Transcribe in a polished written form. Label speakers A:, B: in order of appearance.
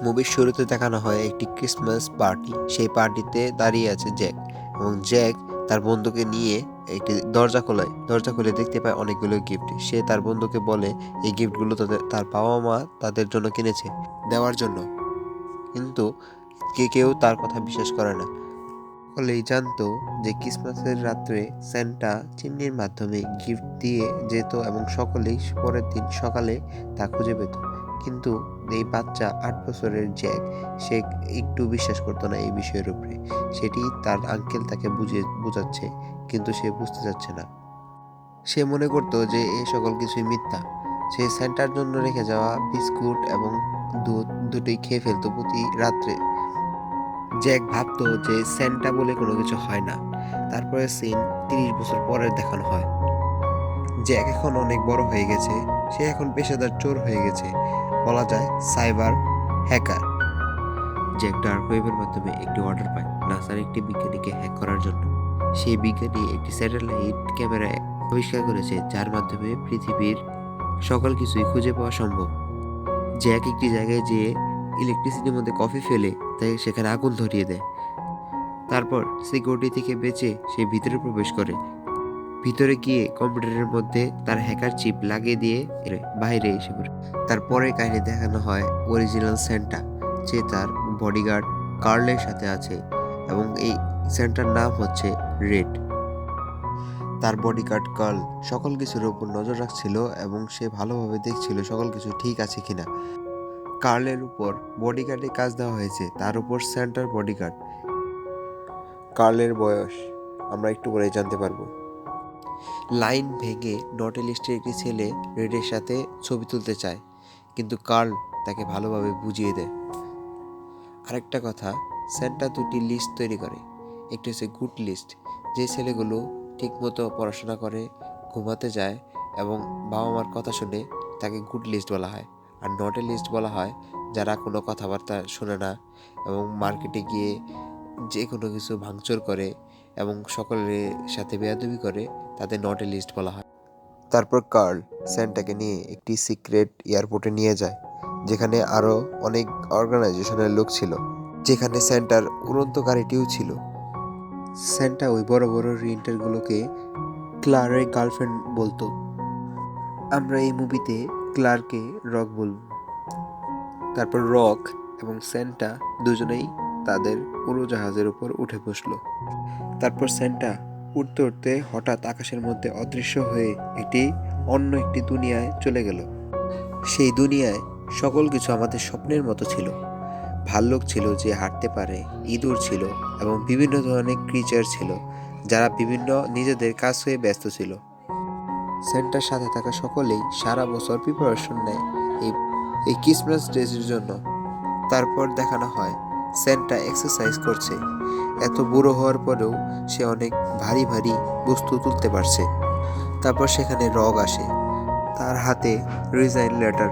A: মুভির শুরুতে দেখানো হয় একটি ক্রিসমাস পার্টি। সেই পার্টিতে দাঁড়িয়ে আছে জ্যাক, এবং জ্যাক তার বন্ধুকে নিয়ে একটি দরজা খুলে দেখতে পায় অনেকগুলো গিফট। সে তার বন্ধুকে বলে এই গিফটগুলো তার বাবা মা তাদের জন্য কিনেছে দেওয়ার জন্য, কিন্তু কেউ তার কথা বিশ্বাস করে না। সকলেই জানতো যে ক্রিসমাসের রাত্রে স্যান্টা চিমনির মাধ্যমে গিফট দিয়ে যেত এবং সকলেই পরের দিন সকালে তা খুঁজে পেত। কিন্তু এই বাচ্চা 8 বছরের জ্যাক, সে একটু বিশ্বাস করতো না এই বিষয়ের উপরে। সেটি তার আঙ্কেল তাকে বুঝাচ্ছে, কিন্তু সে বুঝতে চাচ্ছে না। সে মনে করতো যে এই সকল কিছুই মিথ্যা। সে স্যান্টার জন্য রেখে যাওয়া বিস্কুট এবং দুধ দুটোই খেয়ে ফেলতো প্রতি রাত্রে। জ্যাক ভাবতো যে স্যান্টা বলে কোনো কিছু হয় না। তারপরে সিন 30 বছর পরের দেখানো হয়। জ্যাক এখন অনেক বড় হয়ে গেছে। সে এখন পেশাদার চোর হয়ে গেছে, বলা যায় সাইবার হ্যাকার। জ্যাক ডার্ক ওয়েবের মাধ্যমে একটি অর্ডার পায় নাসার একটি বিজ্ঞানীকে হ্যাক করার জন্য। সেই বিজ্ঞানী একটি স্যাটেলাইট ক্যামেরা আবিষ্কার করেছে, যার মাধ্যমে পৃথিবীর সকল কিছুই খুঁজে পাওয়া সম্ভব। জ্যাক একটি জায়গায় যেয়ে ইলেকট্রিসিটির মধ্যে কফি ফেলে তাই সেখানে আগুন ধরিয়ে দেয়। তারপর সিকিউরিটি থেকে বেঁচে সে ভিতরে প্রবেশ করে। ভিতরে গিয়ে কম্পিউটারের মধ্যে তার হ্যাকার চিপ লাগিয়ে দিয়ে বাইরে এসে পড়ে। তারপরের কাহিনী দেখানো হয় অরিজিনাল স্যান্টা, যে তার বডিগার্ড কার্লের সাথে আছে, এবং এই স্যান্টার নাম হচ্ছে রেড। তার বডিগার্ড কার্ল সকল কিছুর উপর নজর রাখছিল এবং সে ভালোভাবে দেখছিল সকল কিছু ঠিক আছে কিনা। কার্লের উপর বডিগার্ডের কাজ দেওয়া হয়েছে, তার উপর স্যান্টার বডিগার্ড। কার্লের বয়স আমরা একটু পরে জানতে পারবো। লাইন ভেঙে নটেলিস্টের একটি ছেলে রেডের সাথে ছবি তুলতে চায়, কিন্তু কার্ল তাকে ভালোভাবে বুঝিয়ে দেয়। আরেকটা কথা, স্যান্টা দুটি লিস্ট তৈরি করে। একটি হচ্ছে গুড লিস্ট, যে ছেলেগুলো ঠিকমতো পড়াশোনা করে, ঘুমাতে যায় এবং বাবা মার কথা শুনে, তাকে গুড লিস্ট বলা হয়। আর নটে লিস্ট বলা হয় যারা কোনো কথাবার্তা শোনে না এবং মার্কেটে গিয়ে যে কোনো কিছু ভাঙচুর করে এবং সকলের সাথে বেয়াদবি করে, তাদের নটে লিস্ট বলা হয়। তারপর কার্ল স্যান্টাকে নিয়ে একটি সিক্রেট এয়ারপোর্টে নিয়ে যায়, যেখানে আরও অনেক অর্গানাইজেশনের লোক ছিল, যেখানে স্যান্টার উড়ন্ত গাড়িটিও ছিল। স্যান্টা ওই বড় বড় রিয়েন্টারগুলোকে ক্লারের গার্লফ্রেন্ড বলতো। আমরা এই মুভিতে ক্লারকে রক বলবো। তারপর রক এবং স্যান্টা দুজনেই তাদের উড়োজাহাজের উপর উঠে বসলো। তারপর স্যান্টা উঠতে উঠতে হঠাৎ আকাশের মধ্যে অদৃশ্য হয়ে অন্য একটি দুনিয়ায় চলে গেল। সেই দুনিয়ায় সকল কিছু আমাদের স্বপ্নের মতো ছিল। ভাল্লুক ছিল যে হাঁটতে পারে, ইঁদুর ছিল এবং বিভিন্ন ধরনের ক্রিচার ছিল, যারা বিভিন্ন নিজেদের কাজ হয়ে ব্যস্ত ছিল। স্যান্টার সাথে থাকা সকলেই সারা বছর প্রিপারেশন নেয় এই এই ক্রিসমাস ডেজের জন্য। তারপর দেখানো হয় স্যান্টা এক্সারসাইজ করছে। এত বুড়ো হওয়ার পরেও সে অনেক ভারী ভারী বস্তু তুলতে পারছে। তারপর সেখানে রগ আসে, তার হাতে রিজাইন লেটার।